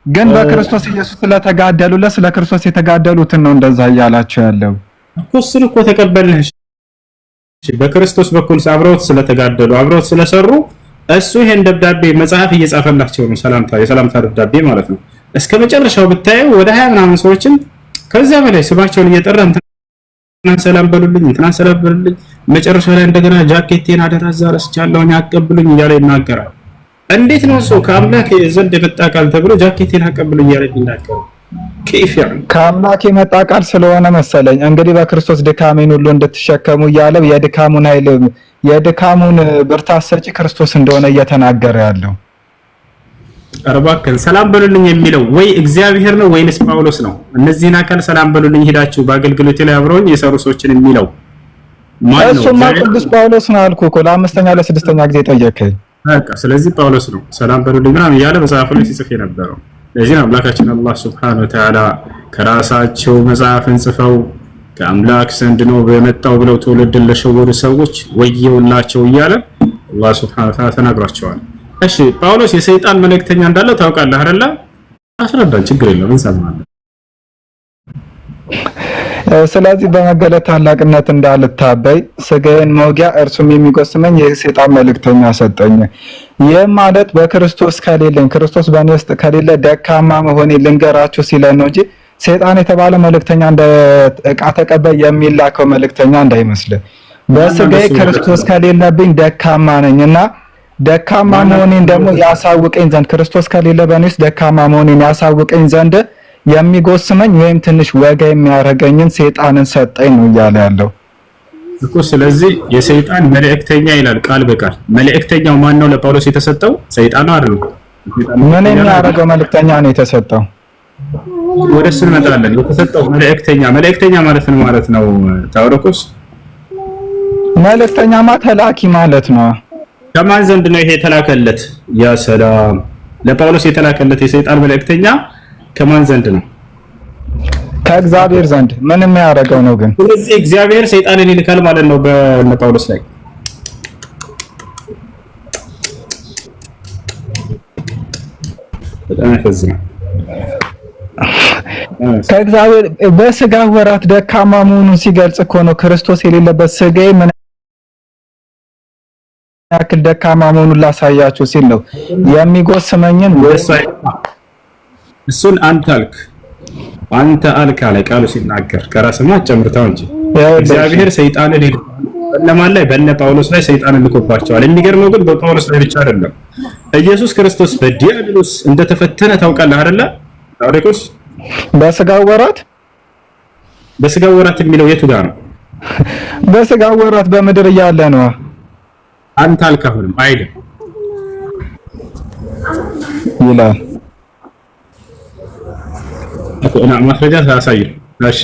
ግን በክርስቶስ ኢየሱስ ስለተጋደሉለት ስለ ክርስቶስ የተጋደሉትን ነው እንደዛ እያላችሁ ያለው እኮ። እሱን እኮ ተቀበልነሽ። በክርስቶስ በኩል አብረውት ስለተጋደሉ አብረውት ስለሰሩ እሱ ይሄን ደብዳቤ መጽሐፍ እየጻፈላቸው ነው። የሰላምታ ደብዳቤ ማለት ነው። እስከ መጨረሻው ብታየው ወደ 20 ምናምን ሰዎችን ከዛ በላይ ስማቸውን እየጠራ እንትና ሰላም በሉልኝ፣ እንትና ሰላም በሉልኝ፣ መጨረሻ ላይ እንደገና ጃኬቴን አደራ ዛረስቻለሁኝ አቀብሉኝ እያለ ይናገራል። እንዴት ነው ሰው ከአምላክ ዘንድ የመጣ ቃል ተብሎ ጃኬቴን አቀብሉ እያለ ይናገራል? ከይፍ ያለው ከአምላክ የመጣ ቃል ስለሆነ መሰለኝ እንግዲህ በክርስቶስ ድካሜን ሁሉ እንድትሸከሙ እያለ የድካሙን ኃይል የድካሙን ብርታት ሰጪ ክርስቶስ እንደሆነ እየተናገረ ያለው። አረባከን ሰላም በሉልኝ የሚለው ወይ እግዚአብሔር ነው ወይንስ ጳውሎስ ነው? እነዚህን አካል ሰላም በሉልኝ ሄዳችሁ በአገልግሎት ላይ አብረውኝ የሰሩ ሰዎችን የሚለው ማን ነው? እሱማ ቅዱስ ጳውሎስ ነው አልኩህ እኮ ለአምስተኛ ለስድስተኛ ጊዜ ጠየቀኝ። በቃ ስለዚህ ጳውሎስ ነው ሰላም በሉልኝ ምናምን እያለ መጽሐፉ ላይ ሲጽፍ የነበረው። ለዚህ ነው አምላካችን አላህ Subhanahu Wa Ta'ala ከራሳቸው መጽሐፍን ጽፈው ከአምላክ ዘንድ ነው በመጣው ብለው ትውልድን ለሸወዱ ሰዎች ወየውላቸው እያለ አላህ Subhanahu Wa Ta'ala ተናግሯቸዋል። እሺ ጳውሎስ የሰይጣን መልእክተኛ እንዳለ ታውቃለህ አይደለ? አስረዳን፣ ችግር የለውም እንሰማለን። ስለዚህ በመገለጥ ታላቅነት እንዳልታበይ ስጋዬን መውጊያ እርሱም የሚጎስመኝ የሰይጣን መልእክተኛ ሰጠኝ። ይህ ማለት በክርስቶስ ከሌለኝ ክርስቶስ በእኔ ውስጥ ከሌለ ደካማ መሆኔ ልንገራችሁ ሲለን ነው እንጂ ሰይጣን የተባለ መልእክተኛ እንደ ዕቃ ተቀባይ የሚላከው መልእክተኛ እንዳይመስል። በስጋዬ ክርስቶስ ከሌለብኝ ደካማ ነኝና ደካማ መሆኔን ደግሞ ያሳውቀኝ ዘንድ ክርስቶስ ከሌለ በእኔ ውስጥ ደካማ መሆኔን ያሳውቀኝ ዘንድ የሚጎስመኝ ወይም ትንሽ ወጋ የሚያረጋኝን ሰይጣንን ሰጠኝ ነው እያለ ያለው እኮ። ስለዚህ የሰይጣን መልእክተኛ ይላል ቃል በቃል። መልእክተኛው ማን ነው? ለጳውሎስ የተሰጠው ሰይጣን ነው አይደል? ምን የሚያረጋው መልእክተኛ ነው የተሰጠው? ወደሱ እንመጣለን። የተሰጠው መልእክተኛ ማለት ነው ማለት ነው ታውረኩስ። መልእክተኛማ ተላኪ ማለት ነው። ከማን ዘንድ ነው ይሄ የተላከለት? ያ ሰላም ለጳውሎስ የተላከለት የሰይጣን መልእክተኛ ከማን ዘንድ ነው? ከእግዚአብሔር ዘንድ። ምን የሚያደርገው ነው ግን? ስለዚህ እግዚአብሔር ሰይጣንን ይልካል ማለት ነው በጳውሎስ ላይ። በጣም ያሳዝናል። ከእግዚአብሔር በስጋ ወራት ደካማ መሆኑን ሲገልጽ እኮ ነው። ክርስቶስ የሌለበት ስጋዬ ምን ያክል ደካማ መሆኑን ላሳያችሁ ሲል ነው የሚጎስመኝን እሱን አንተ አልክ አለ ቃሉ ሲናገር ከራስማ ጨምርታው እንጂ እግዚአብሔር ሰይጣንን ለማን ላይ በእነ ጳውሎስ ላይ ሰይጣንን ልኮባቸዋል። የሚገርመው ግን በጳውሎስ ላይ ብቻ አይደለም። ኢየሱስ ክርስቶስ በዲያብሎስ እንደተፈተነ ታውቃለህ አይደለ? ታውሪኩስ በስጋው ወራት የሚለው የቱ ጋር ነው? በስጋው ወራት በምድር እያለ ነው። አንተ አልክ አሁንም አይደል ይላል እና ማስረጃ ሳሳይ እሺ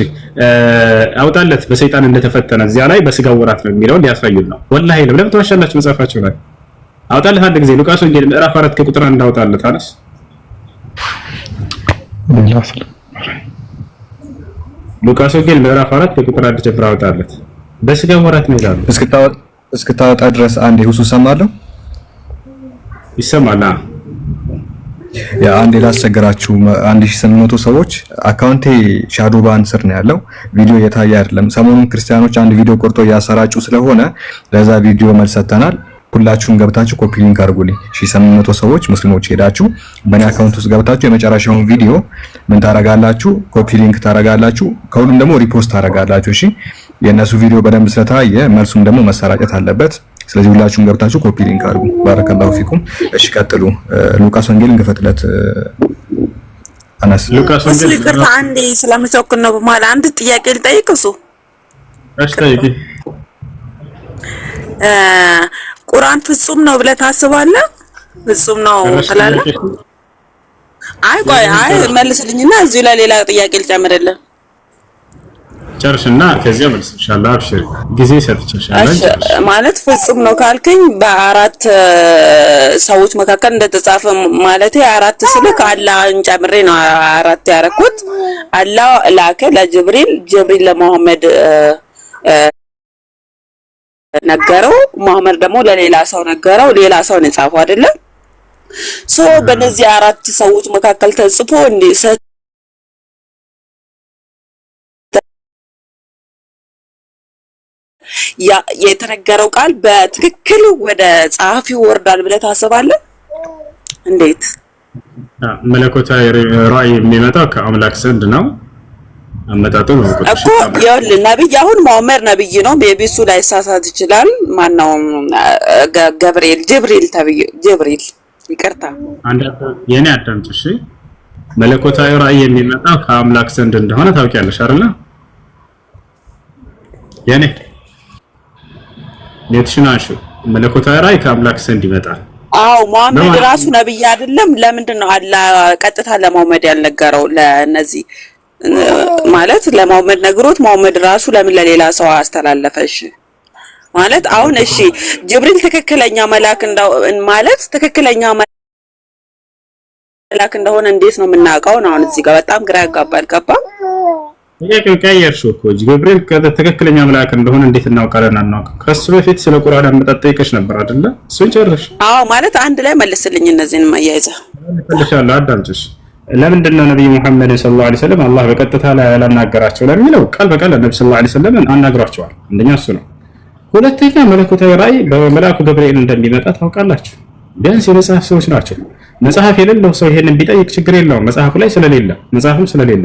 አውጣለት በሰይጣን እንደተፈተነ እዚያ ላይ በስጋው ወራት ነው የሚለው ሊያሳዩን ነው። ወላሂ ለምን ተዋሻላችሁ? መጽሐፋችሁ ላይ አውጣለት አንድ ጊዜ ሉቃስ ወንጌል ምዕራፍ 4 ከቁጥር 1 አውጣለት አለስ ሉቃስ ወንጌል ምዕራፍ 4 ከቁጥር 1 ጀምሮ አውጣለት። በስጋው ወራት ነው ይላል። እስክታወጣ ድረስ አንድ ሁሱ ሰማለሁ ይሰማል። አንድ ላስቸግራችሁ 1800 ሰዎች አካውንቴ ሻዶ ባን ስር ነው ያለው። ቪዲዮ የታየ አይደለም። ሰሞኑን ክርስቲያኖች አንድ ቪዲዮ ቆርጦ እያሰራጩ ስለሆነ ለዛ ቪዲዮ መልስ ሰጥተናል። ሁላችሁም ገብታችሁ ኮፒ ሊንክ አድርጉልኝ። 1800 ሰዎች ሙስሊሞች ሄዳችሁ በእኔ አካውንት ውስጥ ገብታችሁ የመጨረሻውን ቪዲዮ ምን ታረጋላችሁ? ኮፒ ሊንክ ታረጋላችሁ። ከሁሉም ደግሞ ሪፖስት ታረጋላችሁ። እሺ የእነሱ ቪዲዮ በደንብ ስለታየ መልሱም ደግሞ መሰራጨት አለበት። ስለዚህ ሁላችሁም ገብታችሁ ኮፒ ሊንክ አድርጉ። ባረከላሁ ፊኩም። እሺ ቀጥሉ። ሉቃስ ወንጌልን ክፈትለት አናስ። ሉቃስ ወንጌል ይቅርታ አንዴ ስለምቸኩል ነው በማለት አንድ ጥያቄ ልጠይቅ። እሱ እሺ ጠይቂ። ቁርአን ፍጹም ነው ብለህ ታስባለህ? ፍጹም ነው ትላለህ? አይ መልስልኝና እዚሁ ላይ ሌላ ጥያቄ ልጨምርልህ። ጨርሽና ከዚያ መልስ ኢንሻአላህ አብሽር ጊዜ ሰጥቻለሁ። ማለት ፍጹም ነው ካልከኝ በአራት ሰዎች መካከል እንደተጻፈ ማለት አራት ስልክ አላህን ጨምሬ ነው አራት ያረኩት። አላህ ላከ ለጅብሪል፣ ጅብሪል ለመሐመድ ነገረው፣ መሐመድ ደግሞ ለሌላ ሰው ነገረው። ሌላ ሰው ነው የጻፈው አይደለ? ሶ በእነዚህ አራት ሰዎች መካከል ተጽፎ እንዴ የተነገረው ቃል በትክክል ወደ ጸሐፊው ወርዷል ብለህ ታስባለህ? እንዴት? መለኮታዊ ራእይ የሚመጣው ከአምላክ ዘንድ ነው። አመጣጡ ነው እኮ ይኸውልህ፣ ነብይ አሁን መሐመድ ነብይ ነው። ሜቢ እሱ ላይ ሳሳት ይችላል። ማነው ጅብሪል ይቅርታ፣ የኔ አዳምጥ እሺ። መለኮታዊ ራእይ የሚመጣው ከአምላክ ዘንድ እንደሆነ ታውቂያለሽ አይደል? የኔ የትሽናሹ መለኮታዊ ራእይ ከአምላክ ዘንድ ይመጣል። አዎ መሐመድ ራሱ ነብይ አይደለም? ለምንድን ነው አላህ ቀጥታ ለመሐመድ ያልነገረው? ለነዚህ ማለት ለመሐመድ ነግሮት መሐመድ ራሱ ለምን ለሌላ ሰው አስተላለፈሽ? ማለት አሁን እሺ ጅብሪል ትክክለኛ መልአክ ማለት ትክክለኛ መልአክ እንደሆነ እንዴት ነው የምናውቀው? አሁን እዚህ ጋር በጣም ግራ ያጋባል። ገባ ጥያቄው ቀየርሽው እኮ ጅብሪል ትክክለኛ መልአክ እንደሆነ እንዴት እናውቃለን? አናውቅም። ከሱ በፊት ስለ ቁርአን አመጣጠይቀሽ ነበር አይደለ? እሱን ጨርሽ። አዎ ማለት አንድ ላይ መልስልኝ። እነዚህን ማያይዘ መልስልሻለሁ። አዳምጪሽ። ለምንድን ነው ነብዩ መሐመድ ሰለላሁ ዐለይሂ ወሰለም አላህ በቀጥታ ያላናገራቸው ለሚለው ቃል በቃል ነብዩ ሰለላሁ ዐለይሂ ወሰለም አናግሯቸዋል። አንደኛ እሱ ነው። ሁለተኛ መለኮታዊ ራእይ በመልአኩ ገብርኤል እንደሚመጣ ታውቃላችሁ። ቢያንስ የመጽሐፍ ሰዎች ናቸው። መጽሐፍ የሌለው ሰው ይሄንን ቢጠይቅ ችግር የለውም። መጽሐፉ ላይ ስለሌለ መጽሐፍም ስለሌለ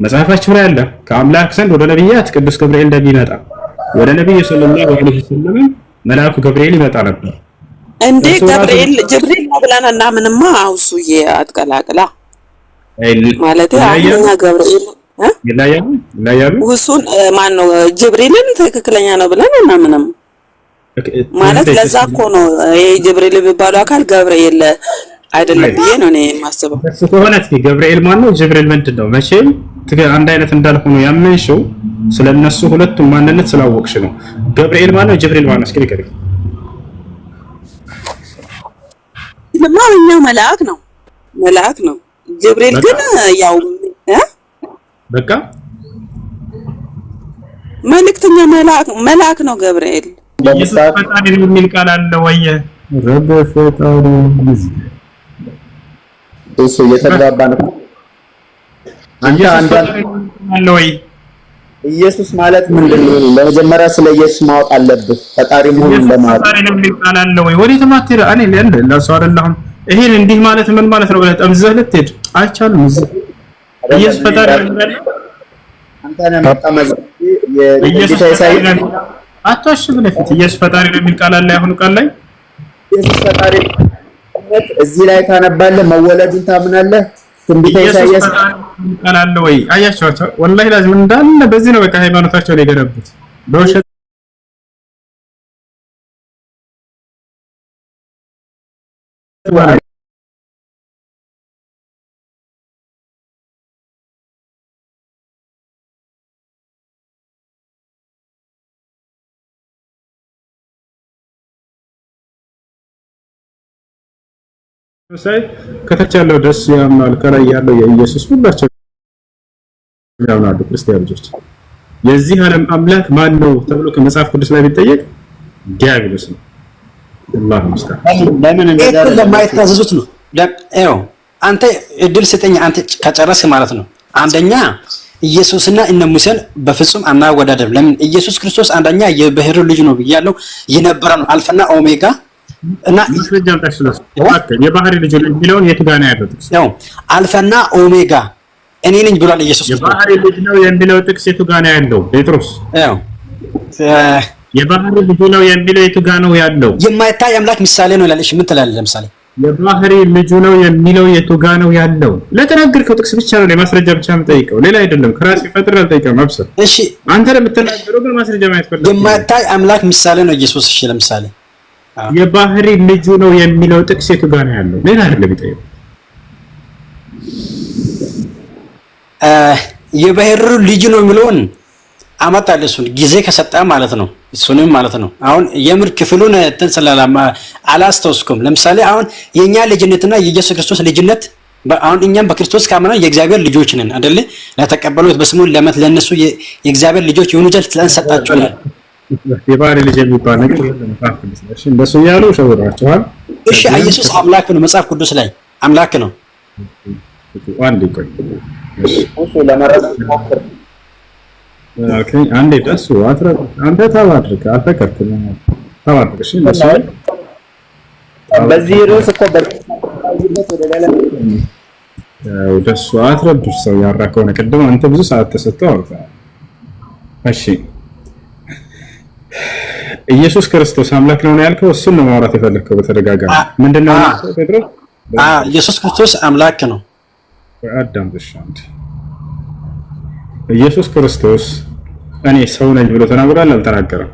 መጽሐፋቸው ላይ አለ ከአምላክ ዘንድ ወደ ነብያት ቅዱስ ገብርኤል እንደሚመጣ ወደ ነብዩ ሰለላሁ ዐለይሂ ወሰለም መልአኩ ገብርኤል ይመጣ ነበር። እንዴ ጅብሪል ነው ብለን እና ምንማ አውሱዬ አትቀላቅላ ማለት አሁንኛ ገብርኤል ይላያሉ ውሱን ማን ነው ጅብሪልን ትክክለኛ ነው ብለን እና ምንም ማለት ለዛ እኮ ነው ይሄ ጅብሪል የሚባለው አካል ገብርኤል አይደለም ብዬ ነው እኔ የማስበው። እሱ ከሆነ እስኪ ገብርኤል ማን ነው ጅብሪል ምንድን ነው? መቼም አንድ አይነት እንዳልሆኑ ያመንሽው ስለነሱ ሁለቱም ማንነት ስላወቅሽ ነው። ገብርኤል ማን ነው ጅብሪል ማን ነው? እስኪ ንገሪኝ። ለማንኛው መልአክ ነው ጅብሪል ግን ያው በቃ መልእክተኛ መልአክ ነው ገብርኤል። ኢየሱስ ፈጣሪ ነው የሚል ቃል አለ ወይ? ረብ ፈጣሪ እሱ የተግባባ ነው። አንተ አለ ወይ? ኢየሱስ ማለት ምንድነው? ለመጀመሪያ ስለ ኢየሱስ ማወቅ አለብህ። ፈጣሪ መሆኑን ለማወቅ ፈጣሪ ነው የሚል ቃል አለ ወይ? ወዴት ማትሄድ? እኔ ለእሱ አይደለም። ይሄን እንዲህ ማለት ምን ማለት ነው ብለህ ጠምዘህ ልትሄድ አይቻልም። ኢየሱስ ፈጣሪ ነው የሚል አንተ ነህ መጣመዝ የጌታ ኢሳይያስ አትዋሽ ብለህ ፊት ኢየሱስ ፈጣሪ ነው የሚል ቃል አለ። አሁን ቃል ላይ ኢየሱስ ፈጣሪ እዚህ ላይ ታነባለህ፣ መወለዱን ታምናለህ። ትንቢተ ኢሳይያስ ቃል አለ ወይ? አያቸዋቸው ወላሂ ላዝም እንዳለ በዚህ ነው በቃ ሃይማኖታቸው ላይ ገነቡት በውሸት ሳይ ከታች ያለው ደስ ያምናል፣ ከላይ ያለው የኢየሱስ ሁላቸው ያምናሉ። ክርስቲያን ልጆች የዚህ ዓለም አምላክ ማን ነው ተብሎ ከመጽሐፍ ቅዱስ ላይ ቢጠየቅ ዲያብሎስ ነው። አላህ ሙስተዓን ለምን ለማይታዘዙት ነው። ያው አንተ እድል ስጠኝ አንተ ከጨረስክ ማለት ነው። አንደኛ ኢየሱስና እነ ሙሴን በፍጹም አናወዳደር። ለምን ኢየሱስ ክርስቶስ አንደኛ የባህር ልጅ ነው ብያለሁ፣ የነበረ ነው አልፋና ኦሜጋ እና መስረጃም ተሽሎስ የባህሪ ልጅ ነው የሚለውን የት ጋር ነው ያለው? ያው አልፋና ኦሜጋ እኔ ነኝ ብሏል ኢየሱስ። የባህሪ ልጅ ነው የሚለው ጥቅስ የት ጋር ነው ያለው? ጴጥሮስ ያው የባህሪ ልጅ ነው የሚለው የት ጋር ነው ያለው? የማይታይ አምላክ ምሳሌ ነው ይላል። እሺ ምን ትላለህ? ለምሳሌ የባህሪ ልጅ ነው የሚለው የት ጋር ነው ያለው? ለተናገርከው ጥቅስ ብቻ ነው ለማስረጃ ብቻ የምጠይቀው፣ ሌላ አይደለም። ከራሴ ፈጥሬ አልጠይቀም። አብሰር እሺ አንተ ለምትናገረው ግን ማስረጃ ማየት ፈልጋለሁ። የማይታይ አምላክ ምሳሌ ነው ኢየሱስ። እሺ ለምሳሌ የባህሪ ልጁ ነው የሚለው ጥቅስ የቱ ጋር ነው ያለው? ሌላ አይደለም ቢጠየቅ የባህር ልጅ ነው የሚለውን አመጣለህ። እሱን ጊዜ ከሰጠ ማለት ነው። እሱንም ማለት ነው። አሁን የምር ክፍሉን ተንሰላላማ አላስተውስኩም። ለምሳሌ አሁን የኛ ልጅነትና የኢየሱስ ክርስቶስ ልጅነት አሁን እኛም በክርስቶስ ካመናን የእግዚአብሔር ልጆች ነን አይደል? ለተቀበሉት በስሙ ለነሱ የእግዚአብሔር ልጆች የሆኑ ዘንድ ስልጣን ሰጣቸዋል። የባህሪ ልጅ የሚባል ነገር የለም መጽሐፍ ቅዱስ ላይ። እሺ እንደሱ እያሉ ሸውራችኋል። እሺ ኢየሱስ አምላክ ነው መጽሐፍ ቅዱስ ላይ አምላክ ነው። አንዴ ቆይ እሱ ለመረዳት ሞክር። ኦኬ አንዴ ደሱ አትረብ አንተ ታዋድርክ አልፈከርክም ታዋድርክ። እሺ እንደሱ በዚህ ርዕስ እኮ በርካታ ወደ ሌላ ደሱ አትረብሽ። ሰው ያራከው ነው። ቅድም አንተ ብዙ ሰዓት ተሰጥተው አውርተሃል። እሺ ኢየሱስ ክርስቶስ አምላክ ነው ያልከው እሱን ነው ማውራት የፈለከው በተደጋጋሚ ምንድነው ጴጥሮስ? ኢየሱስ ክርስቶስ አምላክ ነው። አዳም ተሻንት ኢየሱስ ክርስቶስ እኔ ሰው ነኝ ብሎ ተናግሯል አልተናገረም?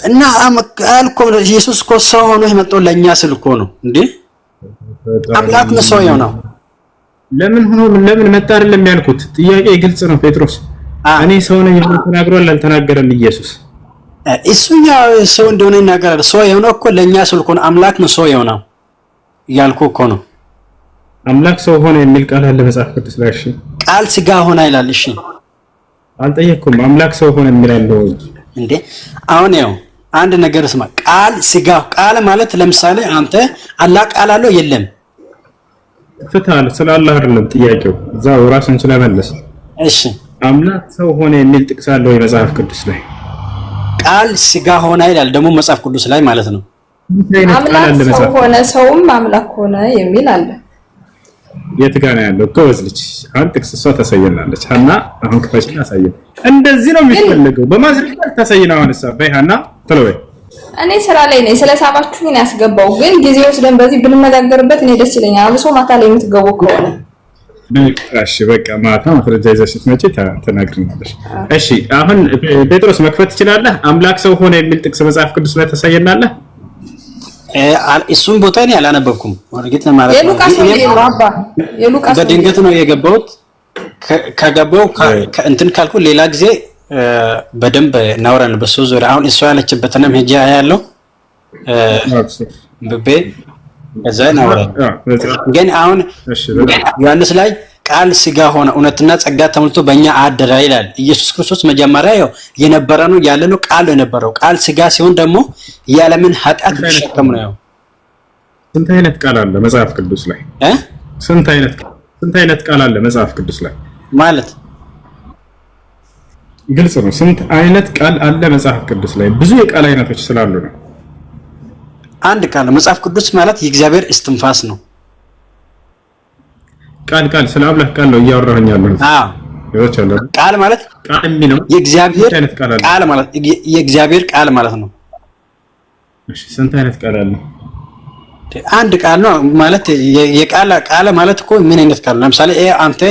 እና አልኮ ኢየሱስ እኮ ሰው ሆኖ የመጣው ለኛ ስል እኮ ነው እንዴ? አምላክ ነው ሰው ነው። ለምን መጣ አይደለም ያልኩት። ጥያቄ ግልጽ ነው ጴጥሮስ። እኔ ሰው ነኝ ብሎ ተናግሯል አልተናገረም ኢየሱስ? እሱኛ ሰው እንደሆነ ይናገራል። ሰው የሆነው እኮ ለኛ ስል እኮ ነው። አምላክ ነው ሰው የሆነው ያልኩ እኮ ነው። አምላክ ሰው ሆነ የሚል ቃል አለ መጽሐፍ ቅዱስ ላይ። እሺ ቃል ስጋ ሆነ ይላል። እሺ አልጠየቅኩም። አምላክ ሰው ሆነ የሚል አለ ወይ እንዴ? አሁን ያው አንድ ነገር ስማ። ቃል ስጋ ቃል ማለት ለምሳሌ አንተ አላህ ቃል አለው የለም? ፍታል ስለ አላህ አይደለም ጥያቄው። እዛው ራስን ስለመለስ። እሺ አምላክ ሰው ሆነ የሚል ጥቅስ አለ ወይ መጽሐፍ ቅዱስ ላይ? ቃል ስጋ ሆነ ይላል ደግሞ መጽሐፍ ቅዱስ ላይ ማለት ነው። አምላክ ሰው ሆነ ሰውም አምላክ ሆነ የሚል አለ። የት ጋር ነው ያለው? ጎበዝ ልጅ አንተ ጥቅስ እሷ ታሳየናለች። ሀና አሁን ክፈችና አሳየን። እንደዚህ ነው የሚፈልገው በማስረጃ ታሳየና። አሁንሳ በይ ሀና ቶሎ በይ። እኔ ስራ ላይ ነኝ ስለሳባችሁ ነው ያስገባው፣ ግን ጊዜ ወስደን በዚህ ብንነጋገርበት እኔ ደስ ይለኛል። አብሶ ማታ ላይ የምትገቡ ከሆነ እሺ በቃ ማታ ማስረጃ ይዘሽ ስትመጪ ተናግሪናለሽ። እሺ አሁን ጴጥሮስ መክፈት ትችላለህ። አምላክ ሰው ሆነ የሚል ጥቅስ መጽሐፍ ቅዱስ ላይ ታሳየናለህ? እሱን ቦታ እኔ አላነበብኩም። ወርግጥ ነው ማለት ነው። የሉቃስ ነው አባ የሉቃስ በድንገት ነው የገባሁት። ከገባው እንትን ካልኩ ሌላ ጊዜ በደንብ እናወራለን በሱ ዙሪያ። አሁን እሷ ያለችበትንም ሄጄ ያለው በቤ እዛ እናወራለን። ግን አሁን ዮሐንስ ላይ ቃል ስጋ ሆነ እውነትና ጸጋ ተሞልቶ በእኛ አደረ ይላል። ኢየሱስ ክርስቶስ መጀመሪያ ያው የነበረ ነው ያለ ነው። ቃል የነበረው ቃል ስጋ ሲሆን ደግሞ የዓለምን ኃጢአት ተሸከም ነው። ያው ስንት አይነት ቃል አለ መጽሐፍ ቅዱስ ላይ? ስንት አይነት ቃል አለ መጽሐፍ ቅዱስ ላይ ማለት ግልጽ ነው። ስንት አይነት ቃል አለ መጽሐፍ ቅዱስ ላይ? ብዙ የቃል አይነቶች ስላሉ ነው። አንድ ቃል መጽሐፍ ቅዱስ ማለት የእግዚአብሔር እስትንፋስ ነው። ቃል ስለ አምላክ ቃል ነው እያወራሁኝ ያለሁት። ቃል ማለት ቃል የሚለው የእግዚአብሔር ቃል ማለት የእግዚአብሔር ቃል ማለት ነው። እሺ ስንት አይነት ቃል አለ? አንድ ቃል ነው ማለት ቃል ማለት እኮ ምን አይነት ቃል? ለምሳሌ አንተ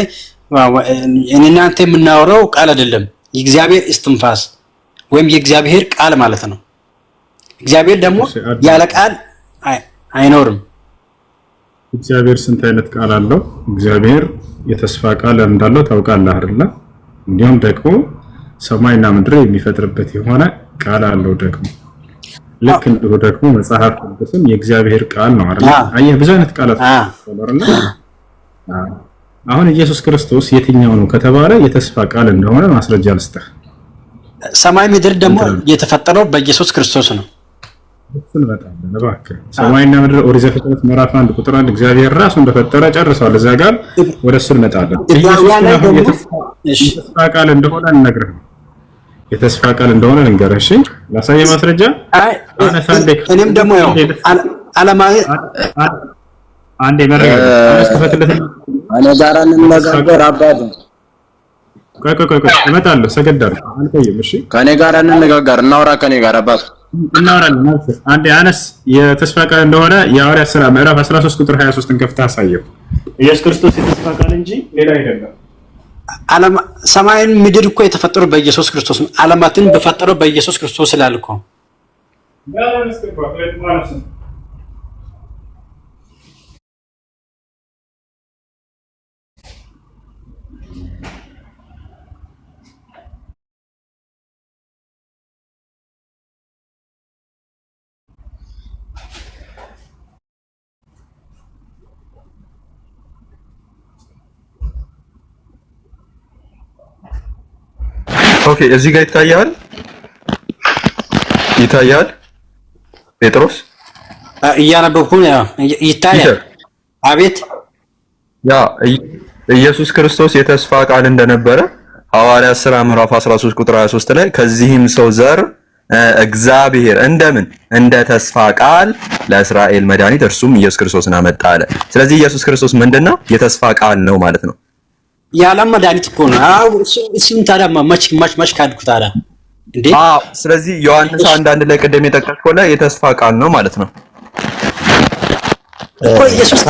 እኔና አንተ የምናወራው ቃል አይደለም። የእግዚአብሔር እስትንፋስ ወይም የእግዚአብሔር ቃል ማለት ነው። እግዚአብሔር ደግሞ ያለ ቃል አይኖርም። እግዚአብሔር ስንት አይነት ቃል አለው? እግዚአብሔር የተስፋ ቃል እንዳለው ታውቃለህ አይደል? እንዲሁም ደግሞ ሰማይና ምድር የሚፈጥርበት የሆነ ቃል አለው ደግሞ። ልክ እንደው ደግሞ መጽሐፍ ቅዱስም የእግዚአብሔር ቃል ነው አይደል? አየህ ብዙ አይነት ቃላት አይደል? አሁን ኢየሱስ ክርስቶስ የትኛው ነው ከተባለ የተስፋ ቃል እንደሆነ ማስረጃ ልስጥህ። ሰማይ ምድር ደግሞ የተፈጠረው በኢየሱስ ክርስቶስ ነው። እሱን በጣም እባክህ ሰማይና ምድር ኦሪት ዘፍጥረት ምዕራፍ 1 ቁጥር 1 እግዚአብሔር ራሱ እንደፈጠረ ጨርሷል። እዛ ጋር ወደ እሱ እንመጣለን። የተስፋ ቃል እንደሆነ እንነግርህ ነው። የተስፋ ቃል እንደሆነ ልንገርህ። እሺ ላሳየ ማስረጃ። እኔም ደግሞ ያው ዓለማዊ አንዴ መረጃ አስከፈትለት እኔ ጋር እንነጋገር አባቱ። ቆይ እመጣለሁ። ሰገዳለሁ አልቆይም። እሺ ከኔ ጋር እንነጋገር እናውራ። ከኔ ጋር አባቱ እናወራለን። አንዴ አነስ የተስፋ ቃል እንደሆነ የሐዋርያት ሥራ ምዕራፍ 13 ቁጥር 23 ከፍተህ አሳየው። ኢየሱስ ክርስቶስ የተስፋ ቃል እንጂ ሌላ አይደለም። ሰማይን ምድር እኮ የተፈጠረው በኢየሱስ ክርስቶስ ነው። ዓለማትን በፈጠረው በኢየሱስ ክርስቶስ ስላልኩ ኦኬ እዚህ ጋር ይታያል። ይታያል ጴጥሮስ እያነበብኩ ይታያል። አቤት ያ ኢየሱስ ክርስቶስ የተስፋ ቃል እንደነበረ ሐዋርያት ሥራ ምዕራፍ 13 ቁጥር 23 ላይ ከዚህም ሰው ዘር እግዚአብሔር እንደምን እንደ ተስፋ ቃል ለእስራኤል መድኃኒት እርሱም ኢየሱስ ክርስቶስን አመጣ አለ። ስለዚህ ኢየሱስ ክርስቶስ ምንድነው? የተስፋ ቃል ነው ማለት ነው። የዓለም መድኃኒት እኮ ነው። እሱን ታዲያ መች ካድኩ ታዲያ እንዴ? ስለዚህ ዮሐንስ 1:1 ላይ ቅድም የጠቀስከው ላይ የተስፋ ቃል ነው ማለት ነው እኮ ኢየሱስ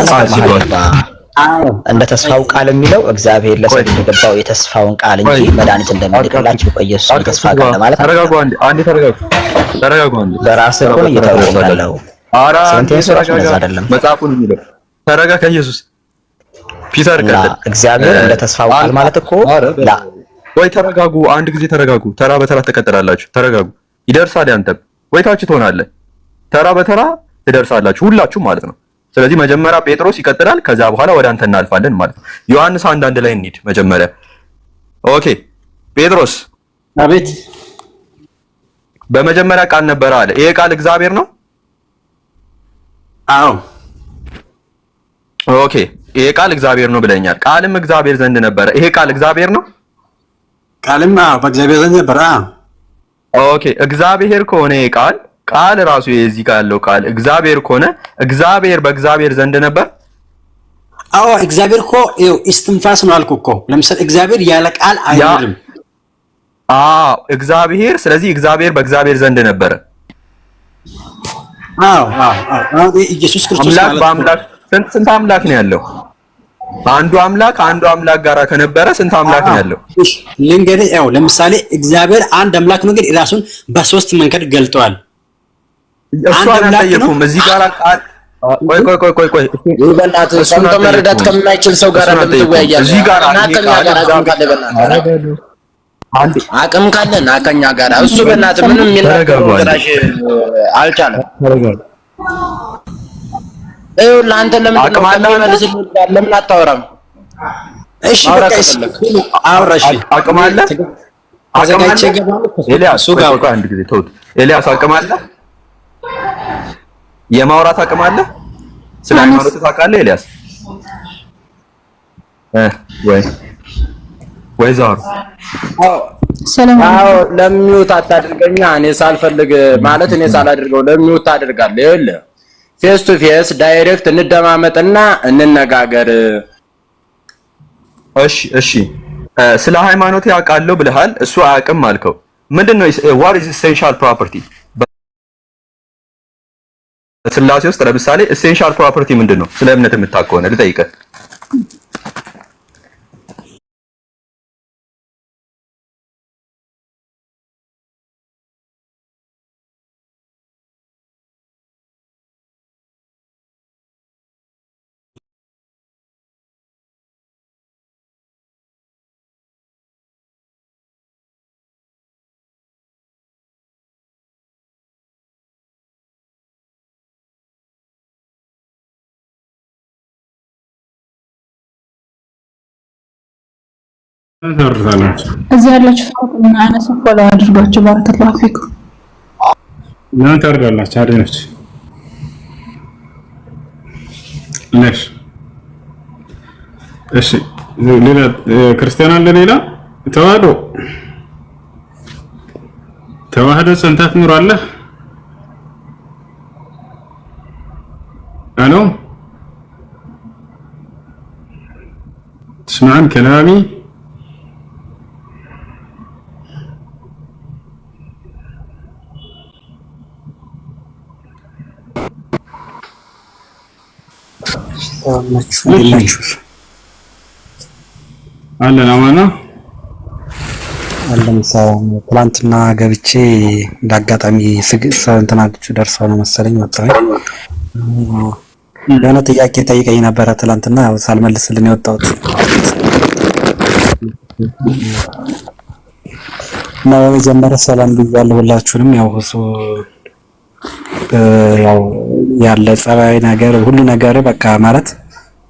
እንደ ተስፋው ቃል የሚለው እግዚአብሔር ለሰው የገባው የተስፋውን ቃል እንጂ መድኃኒት እንደሚልክላችሁ ኢየሱስ ተስፋ ቃል ማለት ነው። ተረጋጉ አንዴ ተረጋጉ አንዴ በራስህ እኮ እየተረጋጋለው ሴንቴንስ አይደለም መጽሐፉን የሚለው ተረጋ ከኢየሱስ ፒተር ቀጥል። እግዚአብሔር እንደ ተስፋው ቃል ማለት እኮ ወይ ተረጋጉ፣ አንድ ጊዜ ተረጋጉ። ተራ በተራ ተቀጥላላችሁ። ተረጋጉ። ይደርሳል። ያንተም ወይ ታች ትሆናለህ። ተራ በተራ ትደርሳላችሁ ሁላችሁም ማለት ነው። ስለዚህ መጀመሪያ ጴጥሮስ ይቀጥላል፣ ከዛ በኋላ ወደ አንተ እናልፋለን ማለት ነው። ዮሐንስ 1:1 ላይ እንሂድ መጀመሪያ። ኦኬ ጴጥሮስ አቤት። በመጀመሪያ ቃል ነበረ አለ። ይሄ ቃል እግዚአብሔር ነው? አዎ። ኦኬ ይሄ ቃል እግዚአብሔር ነው ብለኛል። ቃልም እግዚአብሔር ዘንድ ነበረ። ይሄ ቃል እግዚአብሔር ነው? ቃልም በእግዚአብሔር ዘንድ ነበረ። ኦኬ እግዚአብሔር ከሆነ ይሄ ቃል ራሱ የዚህ ጋር ያለው ቃል እግዚአብሔር ከሆነ እግዚአብሔር በእግዚአብሔር ዘንድ ነበር? አዎ እግዚአብሔር እኮ እስትንፋስ ነው አልኩ እኮ። ለምሳሌ እግዚአብሔር ያለ ቃል አይኖርም። እግዚአብሔር ስለዚህ እግዚአብሔር በእግዚአብሔር ዘንድ ነበረ። አዎ ኢየሱስ ክርስቶስ ማለት በአምላክ ስንት አምላክ ነው ያለው? አንዱ አምላክ ጋራ ከነበረ ስንት አምላክ ነው ያለው? እሺ ልንገርህ፣ ለምሳሌ እግዚአብሔር አንድ አምላክ ነው፣ ግን ራሱን በሶስት መንገድ ገልጧል። እሷን አልጠየኩም። እዚህ ጋር ቃል ቆይ በእናትህ እሱን መረዳት ከማይችል ሰው ጋር ለምትወያያለህ? እዚህ ጋር አቅም ካለን ከኛ ጋር እሱ በእናትህ ምንም የሚናገረው ድራሽ አልቻለም። ለአንተ ለምን አታወራም? እሺ በቃ አውራሽ አቅም አለ ኤልያስ አንድ ጊዜ ተውት። ኤልያስ አቅም አለ፣ የማውራት አቅም አለ። ስለ ሃይማኖት ታውቃለህ ኤልያስ? ወይ ዛሩ አዎ ለሚውት አታድርገኛ። እኔ ሳልፈልግ ማለት እኔ ሳላደርገው ለሚውት ታደርጋለህ። ይኸውልህ ፌስ ቱ ፌስ ዳይሬክት እንደማመጥና እንነጋገር። እሺ ስለ ሃይማኖት ያውቃለሁ ብለሃል፣ እሱ አያውቅም አልከው። ምንድነው what is essential property? በስላሴ ውስጥ ለምሳሌ essential property ምንድነው? ስለ እምነት የምታውቅ ከሆነ ልጠይቅህ። እዚህ ያላችሁ እና አነሱ ፎሎ አድርጓችሁ ባረከላሁ ፊኩም። እናንተ አድርጋላችሁ አድነች ነሽ። እሺ ሌላ ክርስቲያን አለ? ሌላ ተዋህዶ ጸንተህ ትኖራለህ? አሎ تسمعن كلامي؟ አለን አማና አለም ሰላም። ትላንትና ገብቼ እንዳጋጣሚ እንትናችሁ ደርሰው ነው መሰለኝ ወጣሁ። የሆነ ጥያቄ ጠይቀኝ ነበረ ትላንትና፣ ያው ሳልመልስልን የወጣሁት እና በመጀመሪያ ሰላም ብያለሁ ሁላችሁንም። ያው እሱ ያው ያለ ጸባይ ነገር ሁሉ ነገር በቃ ማለት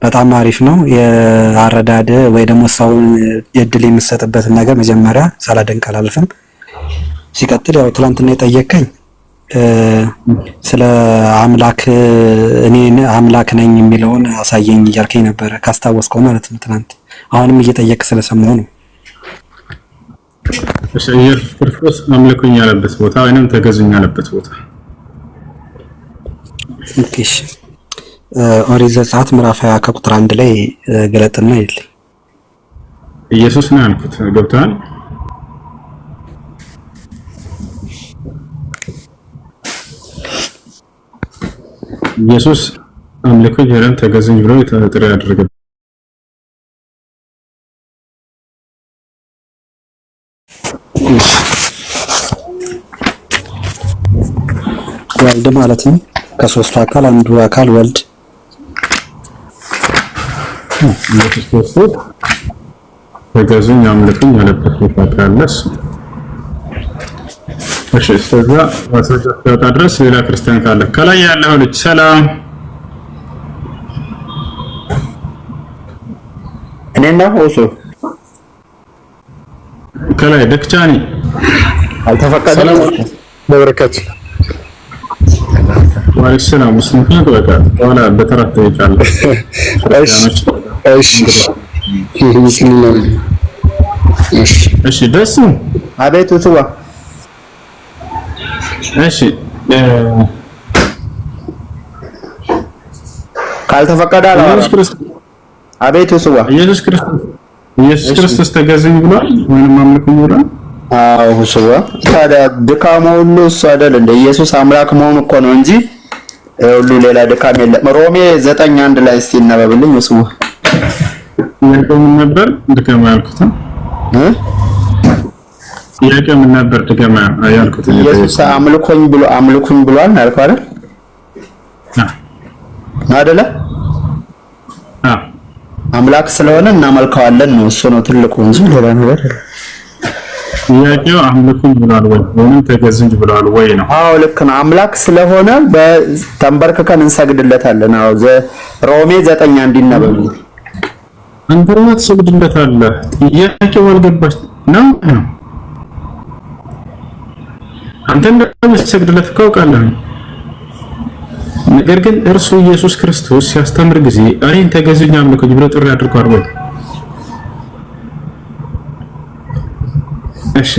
በጣም አሪፍ ነው። የአረዳድ ወይ ደግሞ ሰውን የድል የምሰጥበትን ነገር መጀመሪያ ሳላደንቅ አላልፍም። ሲቀጥል ያው ትላንትና የጠየቀኝ ስለ አምላክ እኔ አምላክ ነኝ የሚለውን አሳየኝ እያልከኝ ነበረ ካስታወስከው ማለት ነው ትናንት። አሁንም እየጠየቅ ስለሰማሁ ነው። እሺ ኢየሱስ ክርስቶስ አምልኩኝ ያለበት ቦታ ወይንም ተገዙኝ ያለበት ቦታ ኦኬ። ኦሪት ዘጸአት ምዕራፍ 20 ከቁጥር 1 ላይ ገለጥና ይል ኢየሱስ ነው ያልኩት ገብቷል። ኢየሱስ አምልኩኝ ያለም ተገዙኝ ብሎ ጥሪ ያደረገ ወልድ ማለት ነው። ከሶስቱ አካል አንዱ አካል ወልድ ኢየሱስ ክርስቶስ ተገዙኝ አምልኩኝ ያለበት ቦታ ያለ እሱ። እሺ ስለዛ ማስረጃ እስኪወጣ ድረስ ሌላ ክርስቲያን ካለ ከላይ ያለው ልጅ ሰላም እኔና ሆሶ ከላይ ደክቻኒ አልተፈቀደም በበረከት ወአለይኩም ሰላም ሙስሊም በቃ ወላ በተራት ይቻላል። እሺ ደስ አቤቱ ስዋ እሺ ካልተፈቀደ አቤቱ ስዋ ኢየሱስ ክርስቶስ ተገዙኝ ብሏል ወይንም አምልኩኝ ብሏል። አዎ ስዋ ታዲያ ድካሙ ሁሉ እሱ አይደል እንደ ኢየሱስ አምላክ መሆኑ እኮ ነው እንጂ ሁሉ ሌላ ድካም የለም። ሮሜ 9:1 ላይ እስቲ እናበብልኝ ስዋ ምን ነበር ድካም ያልኩት ጥያቄ ምን ነበር ድካም ያልኩት? ኢየሱስ አምልኩኝ ብሏል አልኩ አይደል? አይደለ? አምላክ ስለሆነ እናመልከዋለን ነው እሱ ነው ትልቁ እንጂ ሌላ ነገር ጥያቄው አምልኩኝ ብሏል ወይ ወይንም ተገዙኝ ብሏል ወይ ነው? አዎ ልክ ነው። አምላክ ስለሆነ በተንበርከከን እንሰግድለታለን። አዎ ሮሜ 9:1 ይነበብ። አንተማ ትሰግድለታለህ። ጥያቄው አልገባሽ ነው። አንተ እንደምትሰግድለት ካውቃለህ። ነገር ግን እርሱ ኢየሱስ ክርስቶስ ሲያስተምር ጊዜ እኔን ተገዙኝ አምልኩኝ ብሎ ጥሪ አድርጓል ወይ? እሺ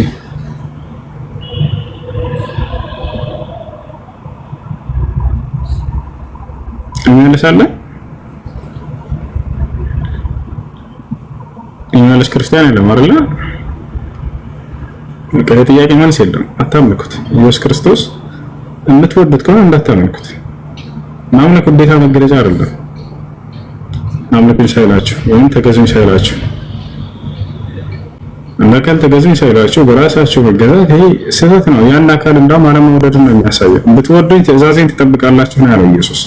እንመለሳለን። የሚመልስ ክርስቲያን የለም አይደለ? ጥያቄ መልስ የለም። አታምልኩት። ኢየሱስ ክርስቶስ የምትወዱት ከሆነ እንዳታምልኩት። ማምለክ ግዴታ መገለጫ አይደለም። አምልኩኝ ሳይላችሁ ወይም ተገዙኝ ሳይላችሁ አካል ተገዙኝ ሳይላችሁ በራሳችሁ መገዛት ይሄ ስህተት ነው። ያን አካል እንዳውም አለመውደድን ነው የሚያሳየው። ብትወዱኝ ትእዛዜን ትጠብቃላችሁ ነው ያለው ኢየሱስ።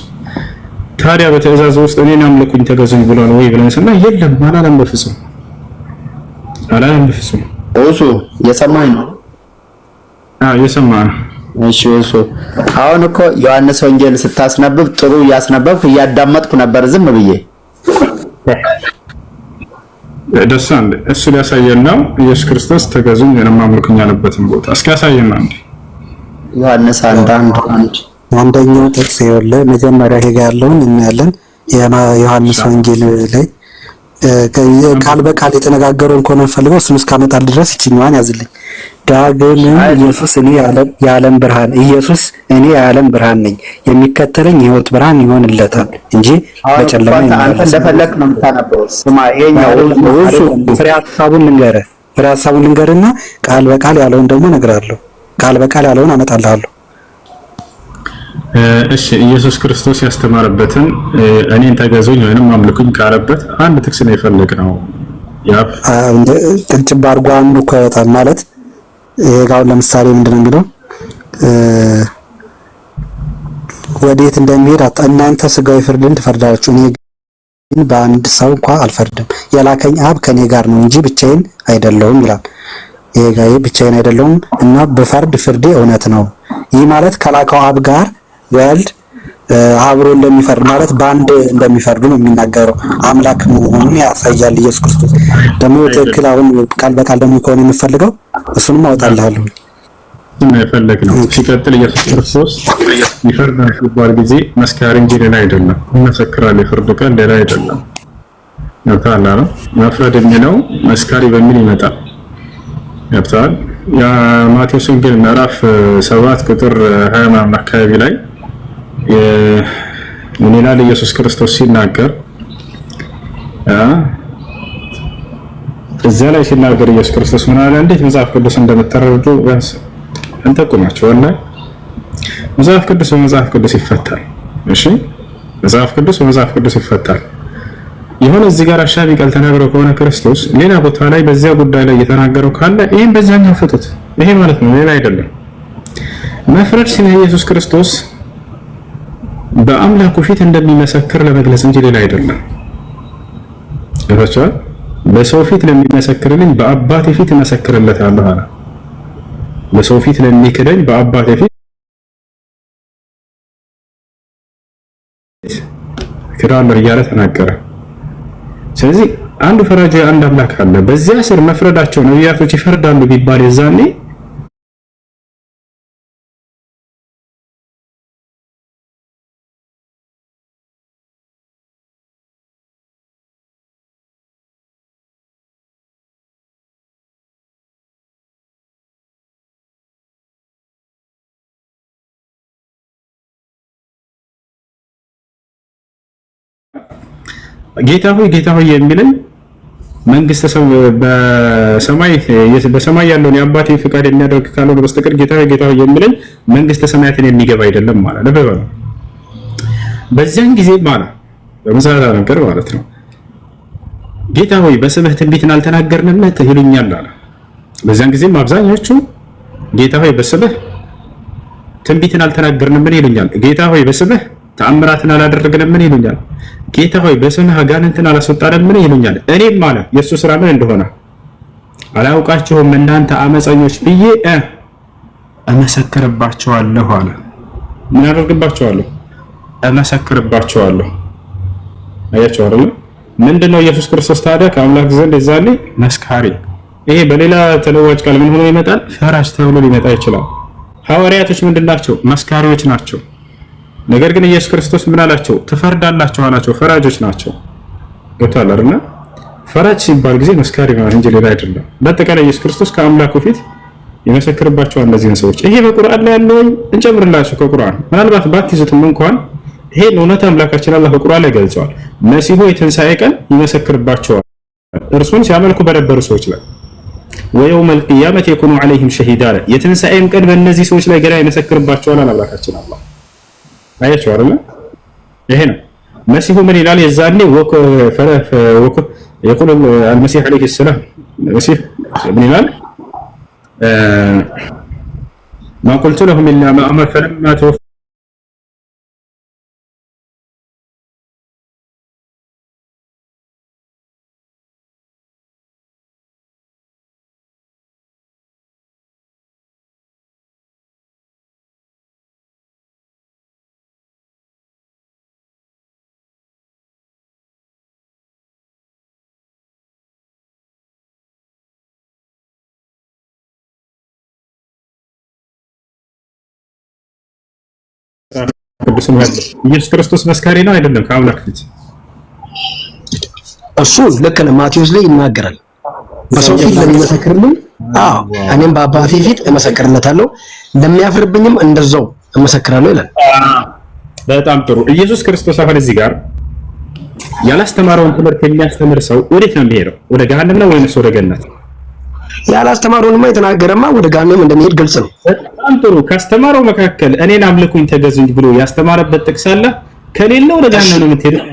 ታዲያ በትእዛዝ ውስጥ እኔን አምልኩኝ ተገዙኝ ብሏል ወይ ብለን ስናይ የለም አላለም። በፍጹም አላለም። በፍጹም እሱ የሰማኝ ነው። የሰማህ ነው። እሺ እሱ አሁን እኮ ዮሐንስ ወንጌል ስታስነብብ ጥሩ እያስነበብክ እያዳመጥኩ ነበር ዝም ብዬ ደሳን እሱ ሊያሳየን ነው። ኢየሱስ ክርስቶስ ተገዙኝ ወይንም አምልኩኝ ያለበትን ቦታ እስኪ ያሳየን ነው እንዴ? ዮሐንስ 1:1 አንደኛው ጥቅስ ይወለ መጀመሪያ ሄጋ ያለውን እናያለን። የዮሐንስ ወንጌል ላይ ቃል በቃል የተነጋገረውን ኮነ ፈልገው እሱን እስካመጣል ድረስ ይችኛዋን ያዝልኝ። ዳግም ኢየሱስ እኔ የዓለም ብርሃን ነኝ፣ የሚከተለኝ የሕይወት ብርሃን ይሆንለታል እንጂ በጨለማ አንተ እንደፈለክ ነው የምታነበው። ስማ ይሄኛው ፍሬ ሐሳቡን ልንገርና ቃል በቃል ያለውን ደግሞ እነግራለሁ። ቃል በቃል ያለውን አመጣልሃለሁ። እሺ ኢየሱስ ክርስቶስ ያስተማረበትን እኔን ተገዙኝ ወይንም አምልኩኝ ካለበት አንድ ጥቅስ ነው የፈለግነው። ያ ቅንጭብ አድርጎ አንዱ ከወጣ ማለት ይሄጋው ለምሳሌ ምንድነው የሚለው ወዴት እንደሚሄድ እናንተ ስጋዊ ፍርድን ትፈርዳላችሁ፣ እኔ ግን በአንድ ሰው እንኳን አልፈርድም፣ የላከኝ አብ ከኔ ጋር ነው እንጂ ብቻዬን አይደለሁም ይላል። ይሄጋይ ብቻዬን አይደለሁም እና በፍርድ ፍርዴ እውነት ነው። ይህ ማለት ከላከው አብ ጋር ወልድ አብሮ እንደሚፈርድ ማለት በአንድ እንደሚፈርዱ ነው የሚናገረው። አምላክ መሆኑን ያሳያል። ኢየሱስ ክርስቶስ ደግሞ ትክክል አሁን ቃል በቃል ደግሞ ከሆነ የምፈልገው እሱንም አወጣልሃለሁ። ነው የፈለግነው። ሲቀጥል ኢየሱስ ክርስቶስ ይፈርዳል ሲባል ጊዜ መስካሪ እንጂ ሌላ አይደለም። ይመሰክራል፣ የፍርድ ቀን ሌላ አይደለም። ያታላ ነው መፍረድ የሚለው መስካሪ በሚል ይመጣል። ያታል የማቴዎስ ወንጌል ምዕራፍ 7 ቁጥር 20 አካባቢ ላይ ምን ይላል ኢየሱስ ክርስቶስ ሲናገር እዛ ላይ ሲናገር ኢየሱስ ክርስቶስ ምን አለ? እንዴት መጽሐፍ ቅዱስ እንደምትተረዱ እንጠቁማቸው ወላ መጽሐፍ ቅዱስ በመጽሐፍ ቅዱስ ይፈታል። እሺ መጽሐፍ ቅዱስ በመጽሐፍ ቅዱስ ይፈታል። የሆነ እዚህ ጋር አሻሚ ቃል ተናግረው ከሆነ ክርስቶስ ሌላ ቦታ ላይ በዚያ ጉዳይ ላይ እየተናገረው ካለ ይሄን በዛኛው ፍቱት። ይሄ ማለት ነው ሌላ አይደለም። መፍረድ ሲል ኢየሱስ ክርስቶስ በአምላኩ ፊት እንደሚመሰክር ለመግለጽ እንጂ ሌላ አይደለም። እርሷ በሰው ፊት ለሚመሰክርልኝ በአባቴ ፊት እመሰክርለታለሁ አለ። በሰው ፊት ለሚክደኝ በአባቴ ፊት ክዳለሁ እያለ ተናገረ። ስለዚህ አንዱ ፈራጅ አንድ አምላክ አለ። በዚያ ስር መፍረዳቸው ነቢያቶች ይፈርዳሉ ቢባል የዛኔ ጌታ ሆይ የሚለኝ መንግስተ በሰማይ ያለውን የአባቴን ፍቃድ የሚያደርግ ካልሆነ በስተቀር ጌታ ሆይ የሚለኝ መንግስተ ሰማያትን የሚገባ አይደለም ማለት ነው። በዚያን ጊዜ ማለት በመሰረታ ነገር ማለት ነው ጌታ ሆይ በስምህ ትንቢትን አልተናገርንም ይሉኛል አለ። በዚያን ጊዜም አብዛኞቹ ጌታ ሆይ በስምህ ትንቢትን አልተናገርንም ይሉኛል። ጌታ ሆይ በስምህ ተአምራትን አላደረግንም ይሉኛል። ጌታ ሆይ በስምህ አጋንንትን አላስወጣንም ይሉኛል። እኔም ማለት የሱ ስራ ምን እንደሆነ አላውቃችሁም እናንተ አመፀኞች ብዬ እመሰክርባቸዋለሁ አለ። ምን አደርግባቸዋለሁ? እመሰክርባቸዋለሁ። አያችሁ አይደል? ምንድነው ኢየሱስ ክርስቶስ ታዲያ ከአምላክ ዘንድ የዛኔ መስካሪ። ይሄ በሌላ ተለዋጭ ቃል ምን ሆኖ ይመጣል? ፈራጅ ተብሎ ሊመጣ ይችላል። ሐዋርያቶች ምንድናቸው? መስካሪዎች ናቸው። ነገር ግን ኢየሱስ ክርስቶስ ምን አላቸው? ትፈርዳላችሁ አላቸው። ፈራጆች ናቸው። ገብቷል አይደል? ፈራጅ ሲባል ጊዜ መስካሪ ማለት እንጂ ሌላ አይደለም። በአጠቃላይ ኢየሱስ ክርስቶስ ከአምላኩ ፊት ይመሰክርባቸዋል እነዚህን ሰዎች። ይሄ በቁርአን ላይ ያለው እንጨምርላችሁ ከቁርአን ምናልባት ባትይዙትም እንኳን ይሄን እውነት አምላካችን አላህ በቁርአን ላይ ገልጸዋል። መሲሁ የትንሣኤ ቀን ይመሰክርባቸዋል እርሱን ሲያመልኩ በነበሩ ሰዎች ላይ ወየውመል ቂያመት የኩኑ ዐለይሂም ሸሂዳ የትንሣኤም ቀን በእነዚህ ሰዎች ላይ ገና ይመሰክርባቸዋል አምላካችን አላህ። አያችሁ አይደል? ይሄ ነው መሲሁ ምን ይላል? የዛኔ يقول المسيح عليه السلام المسيح ምን ይላል? ما قلت لهم إلا ما أمر فلما توفى ቅዱስን ያለው ኢየሱስ ክርስቶስ መስካሪ ነው አይደለም? ከአምላክ ፊት እሱ ልክ ነው። ማቴዎስ ላይ ይናገራል። በሰው ፊት ለሚመሰክርልኝ እኔም በአባቴ ፊት እመሰክርለታለሁ፣ ለሚያፍርብኝም እንደዛው እመሰክራለሁ ይላል። በጣም ጥሩ። ኢየሱስ ክርስቶስ አሁን እዚህ ጋር ያላስተማረውን ትምህርት የሚያስተምር ሰው ወዴት ነው የሚሄደው? ወደ ገሃነም ነው ወይስ ወደ ገነት? ያላስተማረውንማ የተናገረማ ወደ ገሃነም እንደሚሄድ ግልጽ ነው። በጣም ጥሩ። ካስተማረው መካከል እኔን አምልኩኝ ተገዙኝ ብሎ ያስተማረበት ጥቅስ አለ? ከሌለ ወደ ገሃነም ነው የምትሄደው።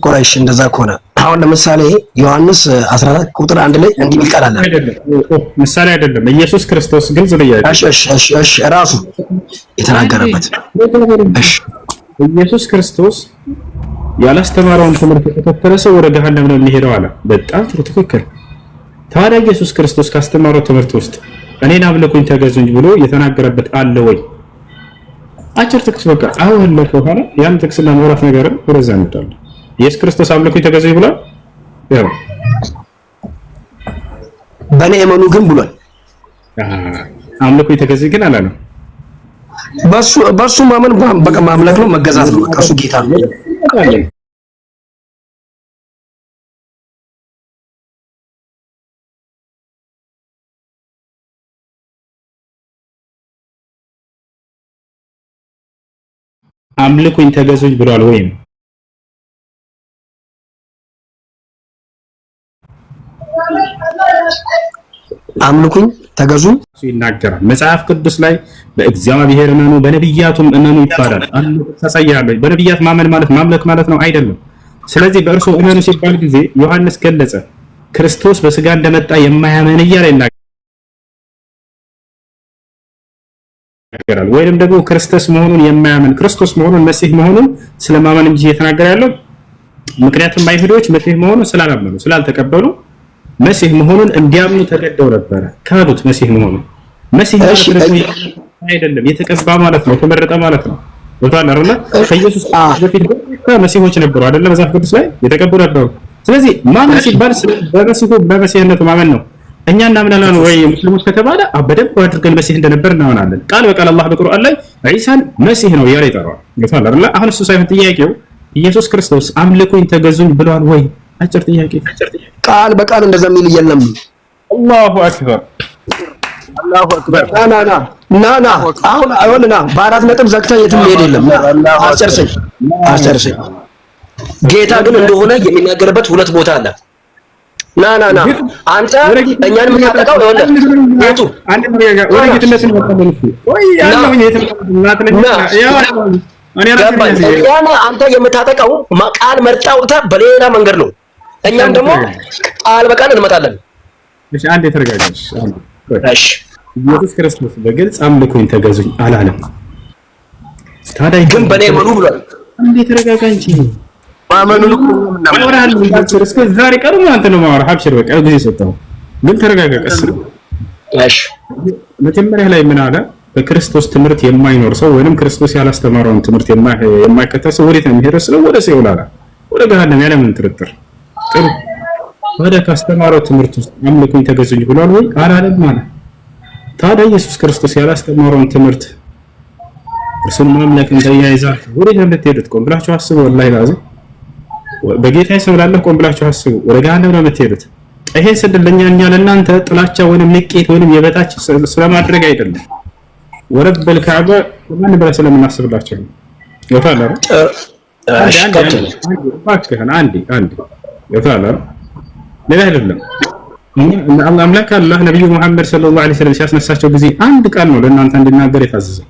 ቆራይሽ እንደዛ ከሆነ አሁን ለምሳሌ ዮሐንስ 14 ቁጥር 1 ላይ እንዲህ የሚል አለ። ምሳሌ አይደለም፣ ኢየሱስ ክርስቶስ ግልጽ ነው። እሺ ራሱ የተናገረበት ኢየሱስ ክርስቶስ ያላስተማረውን ትምህርት የተከተለ ሰው ወደ ገሃነም ነው የሚሄደው አለ። በጣም ጥሩ፣ ትክክል። ታዲያ ኢየሱስ ክርስቶስ ካስተማረው ትምህርት ውስጥ እኔን አምልኩኝ ተገዙኝ ብሎ የተናገረበት አለ ወይ? አጭር ጥቅስ በቃ አሁን ለሆነ ያን ጥቅስና መውራት ነገርን ወደዛ እንጣለን። ኢየሱስ ክርስቶስ አምልኩኝ ተገዙኝ ብሏል? ያው በእኔ እመኑ ግን ብሏል። አምልኩኝ ተገዙኝ ግን አላለም። በሱ ማመን በቃ ማምለክ ነው፣ መገዛት ነው። በቃ እሱ ጌታ ነው። አምልኩኝ ተገዙኝ ብሏል ወይም አምልኩኝ ተገዙኝ ይናገራል። መጽሐፍ ቅዱስ ላይ በእግዚአብሔር እመኑ በነብያቱም እመኑ ይባላል። ተሳያለሁ። በነብያት ማመን ማለት ማምለክ ማለት ነው አይደለም። ስለዚህ በእርሱ እመኑ ሲባል ጊዜ ዮሐንስ ገለጸ። ክርስቶስ በስጋ እንደመጣ የማያመን እያለ ይናገራል። ወይንም ደግሞ ክርስቶስ መሆኑን የማያመን ክርስቶስ መሆኑን መሲህ መሆኑን ስለማመን እንጂ እየተናገረ ያለው ምክንያቱም አይሁዶች መሲህ መሆኑን ስላላመኑ ስላልተቀበሉ መሲህ መሆኑን እንዲያምኑ ተገደው ነበር። ካዱት መሲህ መሆኑን። መሲህ አይደለም የተቀባ ማለት ነው፣ ተመረጠ ማለት ነው። ወጣን አይደለ? ከኢየሱስ በፊት መሲሆች ነበሩ አይደለ? መጽሐፍ ቅዱስ ላይ የተቀቡ ነበሩ። ስለዚህ ማመን ሲባል በመሲህነቱ ማመን ነው። እኛ እናምናለን ወይ ሙስሊሞች ከተባለ በደንብ አድርገን መሲህ እንደነበር እናምናለን። ቃል በቃል አላህ በቁርአን ላይ ዒሳን መሲህ ነው እያለ ይጠራዋል። ወጣን አይደለ? አሁን እሱ ሳይሆን ጥያቄው ኢየሱስ ክርስቶስ አምልኩኝ ተገዙኝ ብሏል ወይ? አጭር ጥያቄ። ቃል በቃል እንደዛ የሚል የለም። አላሁ አክበር አላሁ አክበር። ና አሁን አይሆንና በአራት ነጥብ ዘግተህ የትም መሄድ የለም። አስጨርሰኝ። ጌታ ግን እንደሆነ የሚናገርበት ሁለት ቦታ አለ። ና አንተ እኛን የምታጠቃው ይኸውልህ ቤቱ አንተ የምታጠቃው ቃል መርጣውታ በሌላ መንገድ ነው። እኛም ደግሞ ቃል በቃል እንመጣለን። እሺ አንዴ ተረጋጋሽ። እሺ ኢየሱስ ክርስቶስ በግልጽ አምልኩኝ ተገዙኝ አላለም። ታዲያ ግን በኔ መኑ ብሏል። አንዴ ተረጋጋ እንጂ ማመኑን እኮ ምናምን እስከ ዛሬ ቀሩ አንተ ነው ማወራ። አብሽር በቃ ጊዜ ሰጠው። ግን ተረጋጋ ቀስ ነው። እሺ መጀመሪያ ላይ ምን አለ? በክርስቶስ ትምህርት የማይኖር ሰው ወይንም ክርስቶስ ያላስተማረውን ትምህርት የማይከተል ሰው ወዴት ነው የሚሄደው? ስለ ወደ ሲኦል አለ። ወደ ገሃነም ያለ ምን ጥርጥር። ጥሩ ወደ ካስተማረው ትምህርት ውስጥ አምልኩኝ ተገዙኝ ብሏል ወይ አላለም ማለት። ታዲያ ኢየሱስ ክርስቶስ ያላስተማረውን ትምህርት እርሱን ማምለክን ተያይዛችሁ ወዴት ነው የምትሄዱት? ቆም ብላችሁ አስቡ። ወላሂ ላዚም በጌታ ስም ላለሁ ቆም ብላችሁ አስቡ። ወደ ገሃነም ነው የምትሄዱት። ይሄን ስድለኛ እኛ ለእናንተ ጥላቻ ወይንም ንቄት ወይንም የበታች ስለማድረግ አይደለም። ወረበል ከዕባ ማን ብለ ስለምናስብላቸው ነው። ይወታል አንዴ ይወታል ሌላ አይደለም። አምላክ አላህ ነብዩ መሐመድ ሰለላሁ ዐለይሂ ወሰለም ሲያስነሳቸው ጊዜ አንድ ቃል ነው ለእናንተ እንድናገር የታዘዘው።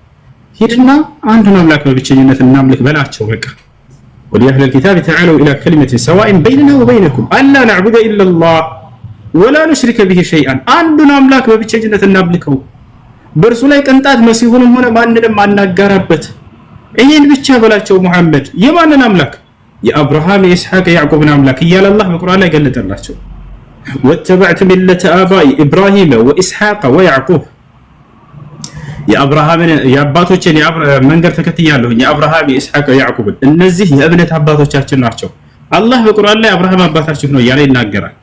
ሂድና አንዱን አምላክ በብቸኝነት እናምልክ በላቸው። በቃ ወሊያ አህለል ኪታብ ተዓለው ኢላ ከሊመቲን ሰዋኢን በይነና ወበይነኩም አላ ነዕቡደ ኢለላህ ወላ ኑሽሪከ ቢሂ ሸይአን። አንዱን አምላክ በብቸኝነት እናምልከው፣ በእርሱ ላይ ቅንጣት መሲሁንም ሆነ ማንንም አናጋራበት። ይሄን ብቻ በላቸው ሙሐመድ። የማንን አምላክ? የአብርሃም የኢስሐቅ የያዕቆብን አምላክ እያለ አላህ በቁርአን ላይ ገለጠላቸው። ወተበዕቱ ሚለተ አባኢ ኢብራሂም ወኢስሐቅ ወያዕቁብ፣ የአብርሃምን የአባቶችን መንገድ ተከትያለሁ፣ የአብርሃም የኢስሐቅ የያዕቆብን። እነዚህ የእምነት አባቶቻችን ናቸው። አላህ በቁርአን ላይ አብርሃም አባታችን ነው እያለ ይናገራል።